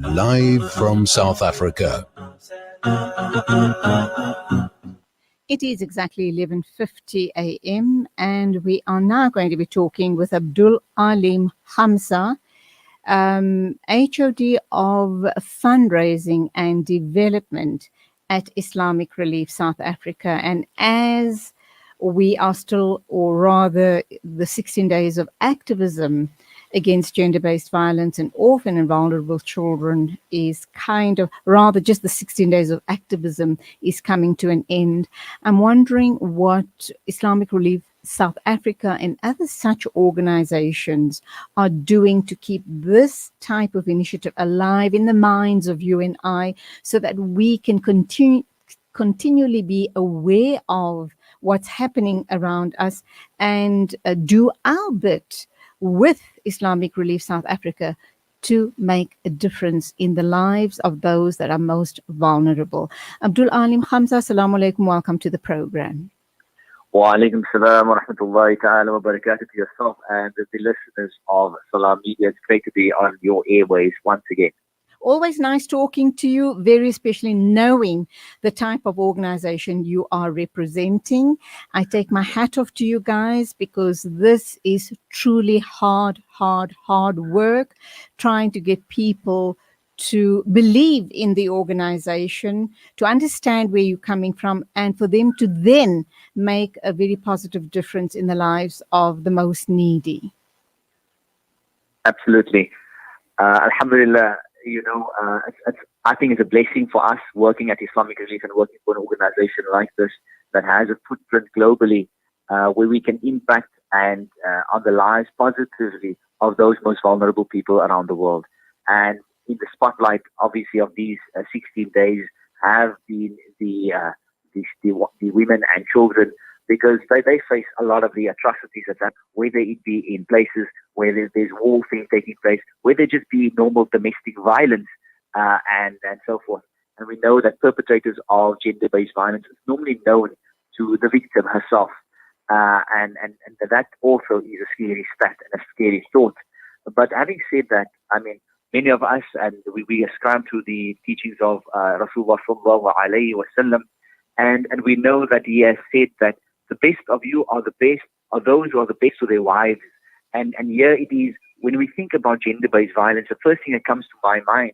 Live from South Africa. It is exactly 11:50 a.m. and we are now going to be talking with Abdul Aleem Gamza, HOD of Fundraising and Development at Islamic Relief South Africa. And as we are still, or rather the 16 days of activism against gender-based violence and orphan and vulnerable children is kind of, rather just the 16 days of activism is coming to an end. I'm wondering what Islamic Relief South Africa and other such organizations are doing to keep this type of initiative alive in the minds of you and I, so that we can continually be aware of what's happening around us and do our bit with Islamic Relief South Africa to make a difference in the lives of those that are most vulnerable. Abdul Aleem Gamza, assalamu alaikum, welcome to the program. Wa alaikum salam wa rahmatullahi ta'ala wa barakatuh to yourself and the listeners of Salam Media. It's great to be on your airways once again. Always nice talking to you, very especially knowing the type of organization you are representing. I take my hat off to you guys because this is truly hard work, trying to get people to believe in the organization, to understand where you're coming from, and for them to then make a very positive difference in the lives of the most needy. Absolutely. Alhamdulillah. I think it's a blessing for us working at Islamic Relief and working for an organization like this that has a footprint globally where we can impact and on the lives positively of those most vulnerable people around the world. And in the spotlight, obviously, of these 16 days have been the women and children, because they face a lot of the atrocities that happen, whether it be in places where there's war things taking place, whether it just be normal domestic violence and so forth. And we know that perpetrators of gender-based violence is normally known to the victim herself. And that also is a scary stat and a scary thought. But having said that, I mean, many of us, and we ascribe to the teachings of Rasulullah sallallahu alayhi wa sallam, and we know that he has said that the best of you are those who are the best to their wives. And here it is, when we think about gender-based violence, the first thing that comes to my mind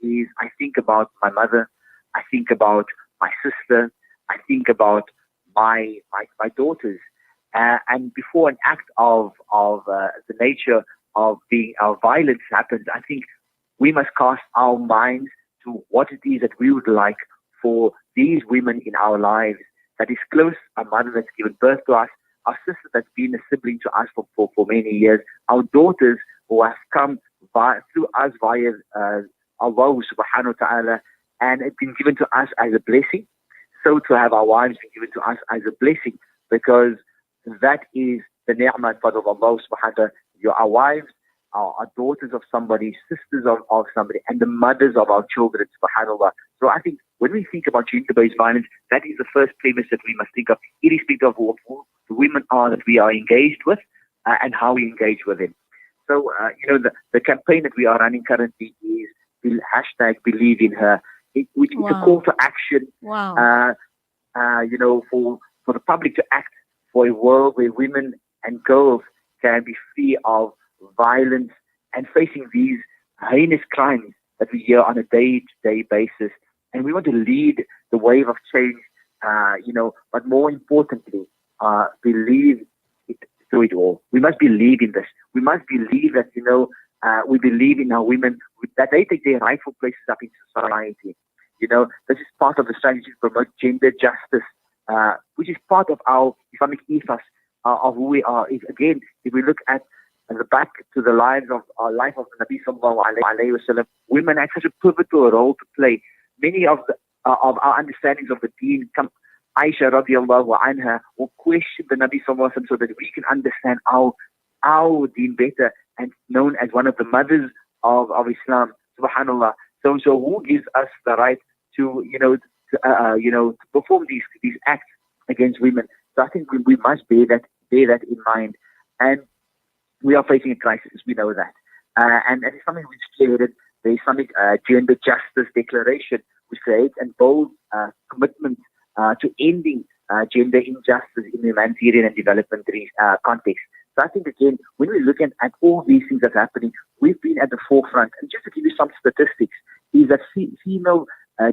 is I think about my mother, I think about my sister, I think about my daughters. And before an act of the nature of being our violence happens, I think we must cast our minds to what it is that we would like for these women in our lives, that is close, our mother that's given birth to us, our sister that's been a sibling to us for many years, our daughters who have come through us via Allah subhanahu wa ta'ala, and it's been given to us as a blessing. So to have our wives be given to us as a blessing, because that is the ni'mah of Allah subhanahu wa ta'ala. Our wives, our daughters of somebody, sisters of somebody, and the mothers of our children, subhanAllah. So I think when we think about gender-based violence, that is the first premise that we must think of, irrespective of what the women are that we are engaged with and how we engage with them. So, the campaign that we are running currently is hashtag Believe in Her, which is a call for action, for the public to act for a world where women and girls can be free of violence and facing these heinous crimes that we hear on a day-to-day basis. And we want to lead the wave of change, but more importantly, believe it through it all. We must believe in this. We must believe that, we believe in our women, that they take their rightful places up in society. This is part of the strategy to promote gender justice, which is part of our Islamic ethos of who we are. Again, if we look at the back to the life of the Nabi sallallahu alayhi wa sallam, women had such a pivotal role to play. Many of our understandings of the deen come. Aisha radiallahu anha will question the Nabi sallallahu alayhi wa sallam so that we can understand our deen better, and known as one of the mothers of Islam. Subhanallah. So who gives us the right to to perform these acts against women? So I think we must bear that in mind. And we are facing a crisis. We know that, and it's something we've shared. the Islamic Gender Justice Declaration, which creates and bold commitment to ending gender injustice in the humanitarian and development context. So I think, again, when we look at all these things that's happening, we've been at the forefront. And just to give you some statistics, is that female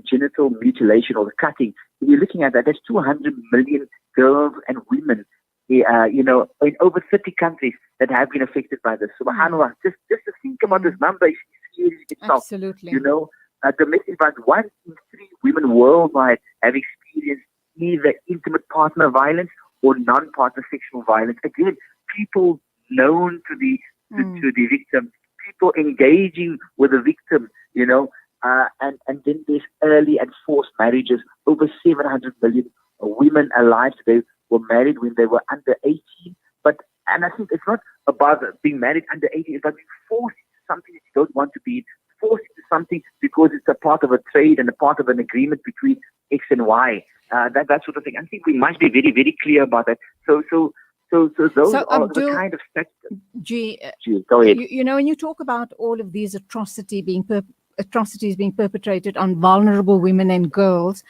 genital mutilation or the cutting, if you're looking at that, there's 200 million girls and women, in over 30 countries that have been affected by this. Subhanallah, just to think about this number is scary itself. Absolutely. Domestic violence, 1 in 3 women worldwide have experienced either intimate partner violence or non-partner sexual violence. Again, people known to the victim, people engaging with the victim, and then there's early and forced marriages. Over 700 million women alive today were married when they were under 18. And I think it's not about being married under 18, it's about being forced into something that you don't want to be, forced into something because it's a part of a trade and a part of an agreement between X and Y. That sort of thing. I think we must be very, very clear about that. So those are Abdul, the kind of steps. Go ahead. When you talk about all of these atrocities being perpetrated on vulnerable women and girls,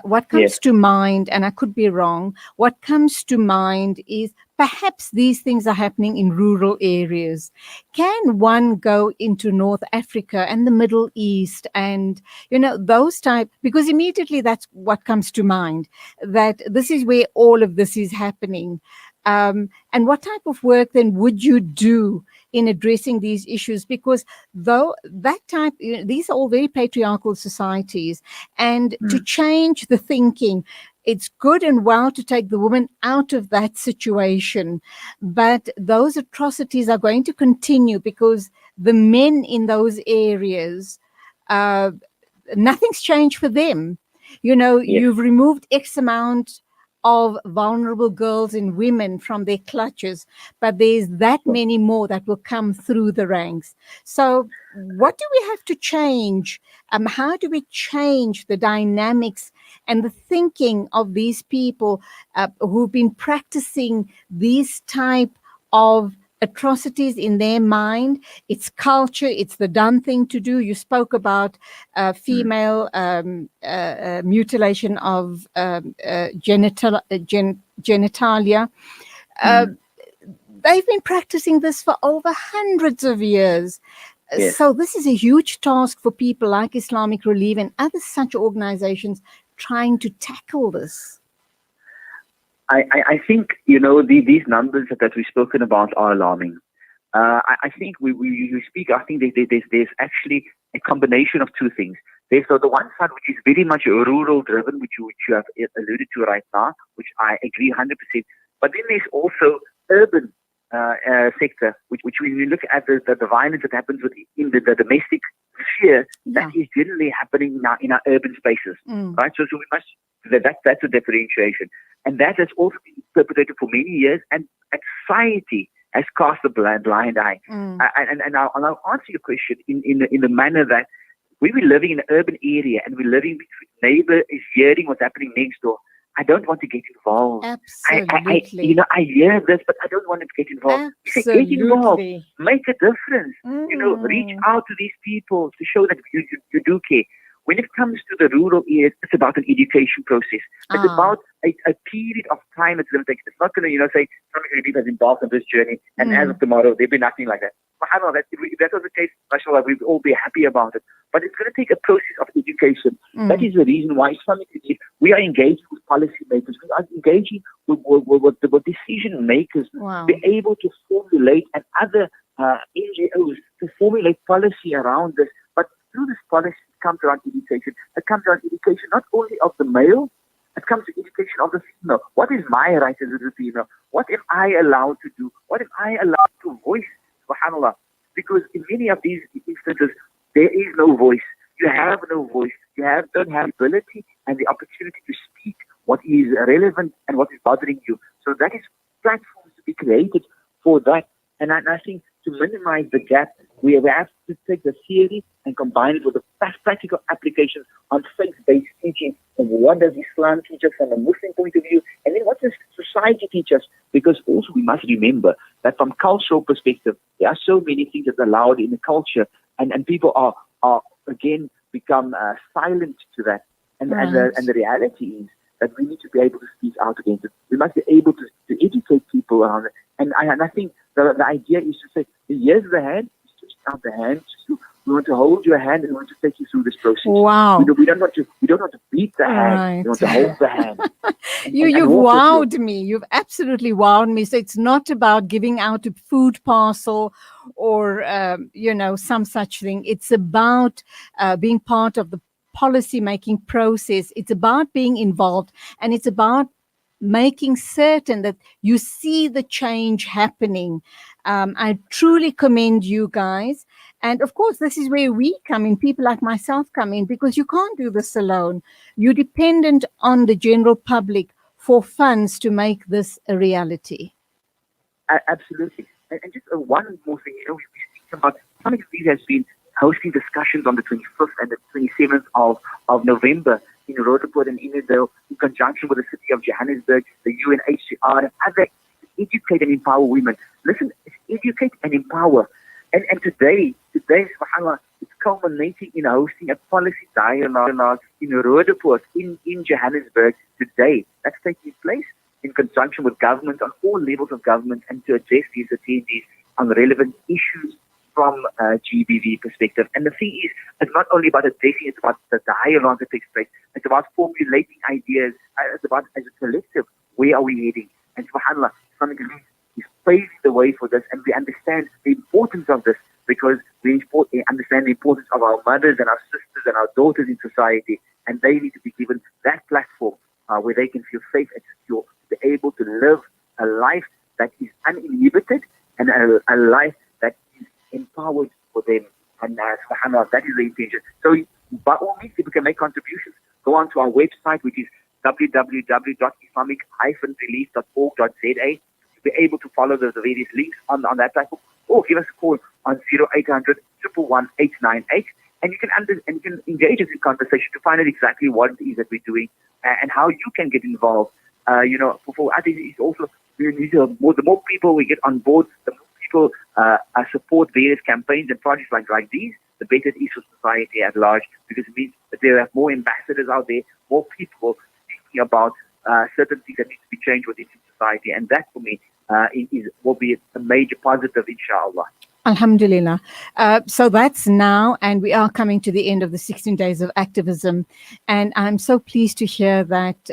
what comes to mind, and I could be wrong, what comes to mind is perhaps these things are happening in rural areas. Can one go into North Africa and the Middle East and, those type, because immediately that's what comes to mind, that this is where all of this is happening. And what type of work then would you do in addressing these issues? Because these are all very patriarchal societies, and to change the thinking, it's good and well to take the woman out of that situation, but those atrocities are going to continue because the men in those areas, nothing's changed for them. You've removed X amount of vulnerable girls and women from their clutches, but there's that many more that will come through the ranks. So what do we have to change? How do we change the dynamics and the thinking of these people who've been practicing these type of atrocities in their mind? It's culture, it's the done thing to do. You spoke about female mutilation of genitalia. They've been practicing this for over hundreds of years. So this is a huge task for people like Islamic Relief and other such organizations trying to tackle this. I think, these numbers that we've spoken about are alarming. I think we speak, I think there's actually a combination of two things. There's the one side, which is very much rural driven, which you have alluded to right now, which I agree 100%. But then there's also urban sector, which when you look at the violence that happens in the domestic sphere, that is generally happening in our urban spaces, right? So we must, that's a differentiation. And that has also been perpetrated for many years, and society has cast a blind eye. And I'll answer your question in the manner that when we're living in an urban area and we're living between neighbor is hearing what's happening next door, I don't want to get involved. Absolutely. I hear this, but I don't want to get involved. Absolutely. Get involved. Make a difference. Reach out to these people to show that you do care. When it comes to the rural areas, it's about an education process. It's about a period of time it's going to take. It's not going to, say, Islamic Relief has embarked on this journey, and as of tomorrow, there'll be nothing like that. If that was the case, mashallah, we'd all be happy about it. But it's going to take a process of education. That is the reason why Islamic Relief, we are engaging with policymakers. We are engaging with decision makers to be able to formulate, and other NGOs to formulate policy around this. But through this policy, it comes around education. It comes around education not only of the male, it comes to education of the female. What is my right as a female? What am I allowed to do? What am I allowed to voice? SubhanAllah. Because in many of these instances, there is no voice. You have no voice. You don't have the ability and the opportunity to speak what is relevant and what is bothering you. So that is platforms to be created for that. And I think to minimize the gap, we have to take the theory and combine it with the practical applications on faith-based teaching. And what does Islam teach us from a Muslim point of view? And then what does society teach us? Because also we must remember that from cultural perspective, there are so many things that are allowed in the culture, and people are are again become silent to that. And the reality is that we need to be able to speak out against it. We must be able to educate people around it. And I think the idea is to say, here's the hand, stretch out the hand. We want to hold your hand and we want to take you through this process. Wow. We don't want to beat the hand. We want to hold the hand. You've wowed me. You've absolutely wowed me. So it's not about giving out a food parcel or, some such thing. It's about being part of the policy making process. It's about being involved, and it's about making certain that you see the change happening. I truly commend you guys. And of course, this is where we come in, people like myself come in, because you can't do this alone. You're dependent on the general public for funds to make this a reality. Absolutely. And just one more thing, we speak about, Islamic Relief has been hosting discussions on the 25th and the 27th of November in Roodepoort and Innerville, in conjunction with the city of Johannesburg, the UNHCR, and other, to educate and empower women. Listen, educate and empower. And today, subhanAllah, it's culminating in hosting a policy dialogue in Roodepoort, in Johannesburg today. That's taking place in conjunction with government on all levels of government, and to address these attendees on relevant issues from a GBV perspective. And the thing is, it's not only about addressing, it's about the dialogue that takes place. It's about formulating ideas. It's about, as a collective, where are we heading? And subhanAllah, Islamic Relief is paving the way for this, and we understand the importance of this, because we understand the importance of our mothers and our sisters and our daughters in society, and they need to be given that platform where they can feel safe and secure, to be able to live a life that is uninhibited and a life that is empowered for them. And subhanAllah, that is the intention. So by all means, if we can make contributions, go on to our website, which is www.islamic-relief.org.za, to be able to follow the various links on that platform, or give us a call on 0800 111 898, and you can engage us in conversation to find out exactly what it is that we're doing and how you can get involved. I think it's also, we need the more people we get on board, the more people support various campaigns and projects like these, the better it is for society at large, because it means that there are more ambassadors out there, more people thinking about certain things that need to be changed within society, and that for me will be a major positive, inshallah. Alhamdulillah. So that's now, and we are coming to the end of the 16 days of activism. And I'm so pleased to hear that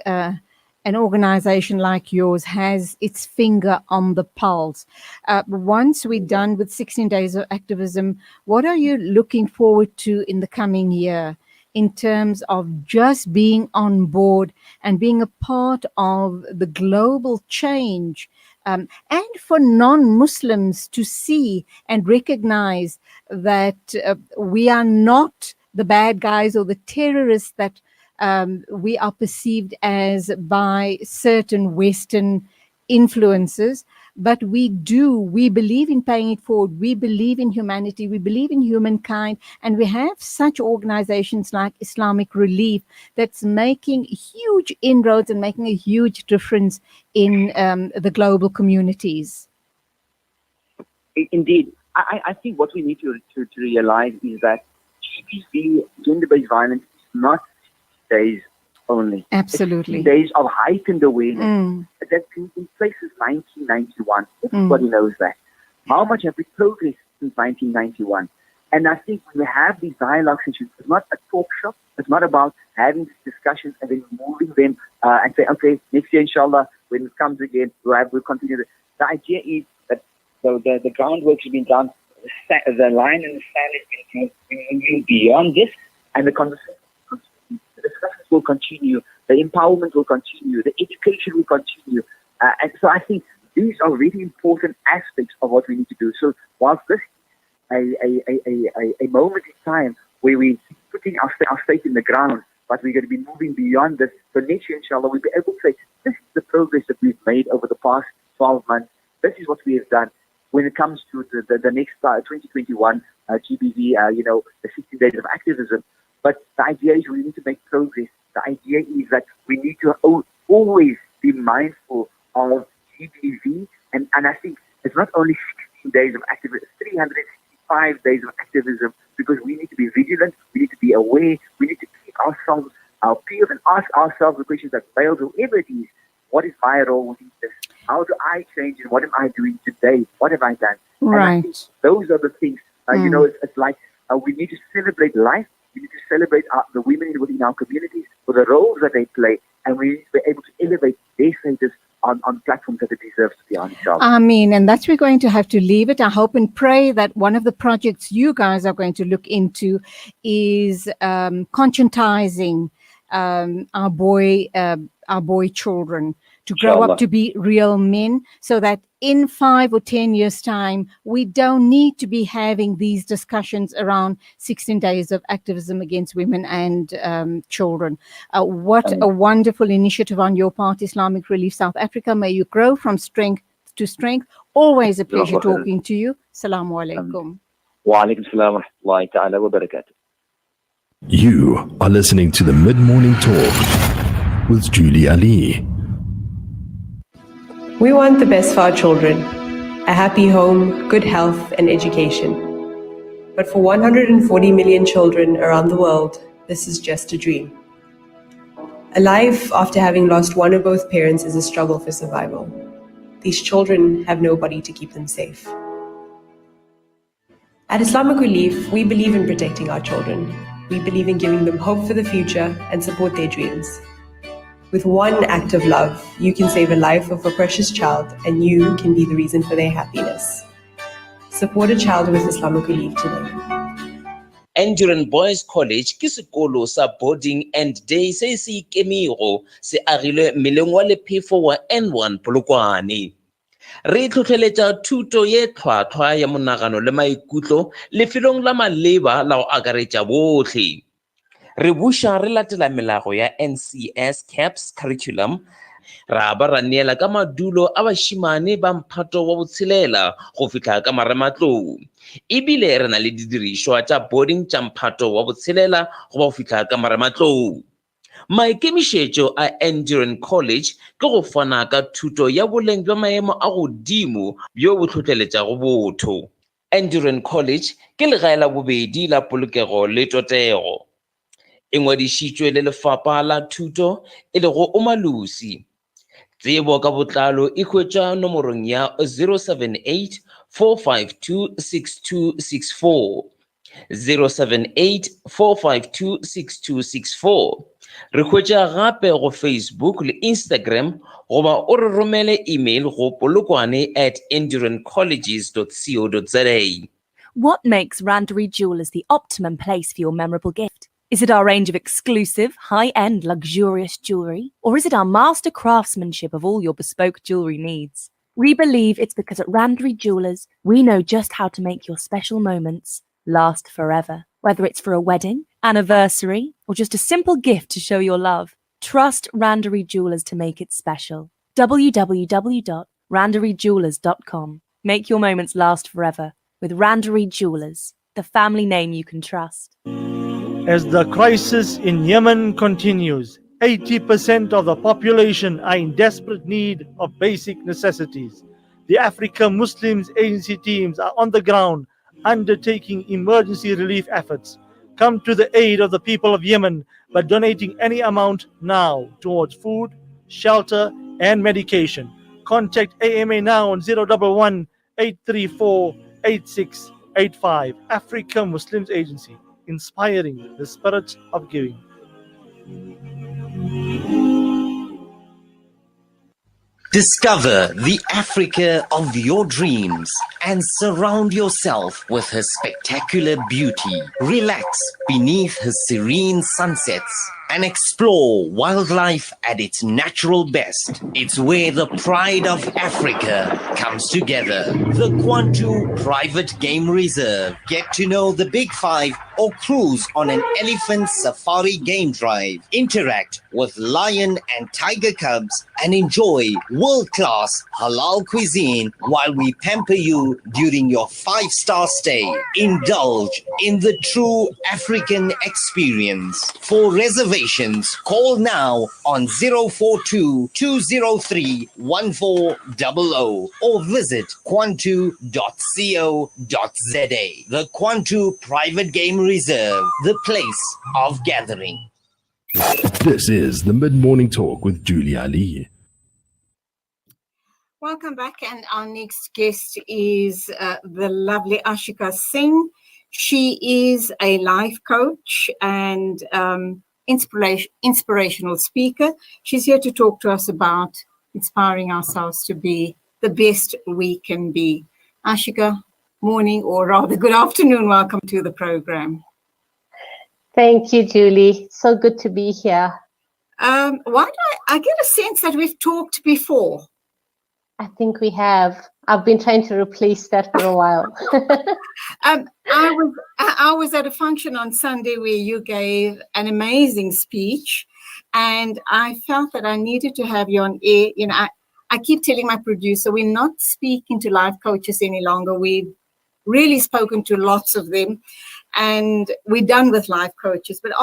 an organization like yours has its finger on the pulse. Once we're done with 16 days of activism, what are you looking forward to in the coming year, in terms of just being on board and being a part of the global change, and for non-Muslims to see and recognize that we are not the bad guys or the terrorists that we are perceived as by certain Western influences, but we believe in paying it forward. We believe in humanity. We believe in humankind. And we have such organizations like Islamic Relief that's making huge inroads and making a huge difference in the global communities. Indeed. I think what we need to realize is that GBV, gender-based violence, is not days only. Absolutely. It's days of heightened awareness. That's been in place since 1991. Everybody knows that. How much have we progressed since 1991? And I think when we have these dialogue sessions, it's not a talk shop. It's not about having these discussions and then moving them and say, okay, next year, inshallah, when it comes again, we'll continue. The idea is that the groundwork has been done, the line in the sand has been moving beyond this, and the conversation will continue. The discussions will continue. The empowerment will continue. The education will continue. And so I think these are really important aspects of what we need to do. So whilst this is a moment in time where we're putting our stake in the ground, but we're going to be moving beyond this. So next year, inshallah, we'll be able to say, this is the progress that we've made over the past 12 months. This is what we have done. When it comes to the next 2021 GBV, the 16 days of activism. But the idea is we need to make progress. The idea is that we need to always be mindful of GBV. And I think it's not only 16 days of activism, it's 365 days of activism, because we need to be vigilant. We need to be aware. We need to keep ourselves, our peers, and ask ourselves the questions that fails, whoever it is. What is my role within this? How do I change, and what am I doing today? What have I done? Right. And I think those are the things. It's like we need to celebrate life. We need to celebrate the women within our communities for the roles that they play, and we need to be able to elevate their status on platforms that it deserves to be on, inshallah. And that's where we're going to have to leave it. I hope and pray that one of the projects you guys are going to look into is conscientizing our boy children to grow up to be real men, so that in 5 or 10 years' time, we don't need to be having these discussions around 16 days of activism against women and children. What a wonderful initiative on your part, Islamic Relief South Africa. May you grow from strength to strength. Always a pleasure talking to you. Assalamu alaikum. Wa alaikum salam wa rahmatullahi ta'ala wa barakatuh. You are listening to the Mid-Morning Talk with Julie Alli. We want the best for our children, a happy home, good health and education. But for 140 million children around the world, this is just a dream. A life after having lost one or both parents is a struggle for survival. These children have nobody to keep them safe. At Islamic Relief, we believe in protecting our children. We believe in giving them hope for the future and support their dreams. With one act of love, you can save a life of a precious child, and you can be the reason for their happiness. Support a child with Islamic Relief today. Endurance Boys College ke sekolo sa boarding and day se se ikemego se agilwe meleng wa lephefo wa N1 Polokwane. Re tlhotlheletsa thuto ye tlhwatlhwa ya monagano le maikutlo lefelong la maleba la go akaretsa botlhe. Re busha re latela melago ya NCS CAPS curriculum, ra ba ra neela ka madulo a bashimane ba mphato wa botshelela go fitlha ka marematlou. Ebile re na le didirishwa tsa boarding tsa mphato wa botshelela go ba fitlha ka marematlou. Maikemišetšo a Endurance College ke go fana ka thuto ya boleng jwa maemo a godimo bjo bo tlhotlheletšago botho. Endurance College ke legae la bobedi la polokego le totego. E ngwadišitšwe le lefapha la thuto e le go Umalusi. Tsebo ka botlalo e hwetša nomorong ya 078 452 6264. 078 452 6264. Re hwetša gape go Facebook le Instagram goba o re romele email go polokwane@endurancecolleges.co.za. What makes Randery Jewelers the optimum place for your memorable gift? Is it our range of exclusive, high-end, luxurious jewellery? Or is it our master craftsmanship of all your bespoke jewellery needs? We believe it's because at Randery Jewelers, we know just how to make your special moments last forever. Whether it's for a wedding, anniversary, or just a simple gift to show your love, trust Randery Jewelers to make it special. www.randeryjewelers.com. Make your moments last forever with Randery Jewelers, the family name you can trust. As the crisis in Yemen continues, 80% of the population are in desperate need of basic necessities. The Africa Muslims Agency teams are on the ground undertaking emergency relief efforts. Come to the aid of the people of Yemen by donating any amount now towards food, shelter, and medication. Contact AMA now on 011 834 8685. Africa Muslims Agency, inspiring the spirit of giving. Discover the Africa of your dreams and surround yourself with her spectacular beauty. Relax beneath her serene sunsets and explore wildlife at its natural best. It's where the pride of Africa comes together. The Kwantu Private Game Reserve. Get to know the Big Five or cruise on an elephant safari game drive. Interact with lion and tiger cubs and enjoy world-class halal cuisine while we pamper you during your 5-star stay. Indulge in the true African experience. For reservations, call now on 042-203-1400 or visit kwantu.co.za. The Kwantu Private Game Reserve, the place of gathering. This is the Mid-Morning Talk with Julia Alli. Welcome back, and our next guest is the lovely Ashika Singh. She is a life coach and inspirational speaker. She's here to talk to us about inspiring ourselves to be the best we can be. Ashika, morning, or rather good afternoon. Welcome to the program. Thank you, Julie. So good to be here. Why do I get a sense that we've talked before? I think we have. I've been trying to replace that for a while. I was at a function on Sunday where you gave an amazing speech, and I felt that I needed to have you on air. You know, I keep telling my producer, we're not speaking to life coaches any longer. We've really spoken to lots of them, and we're done with life coaches. But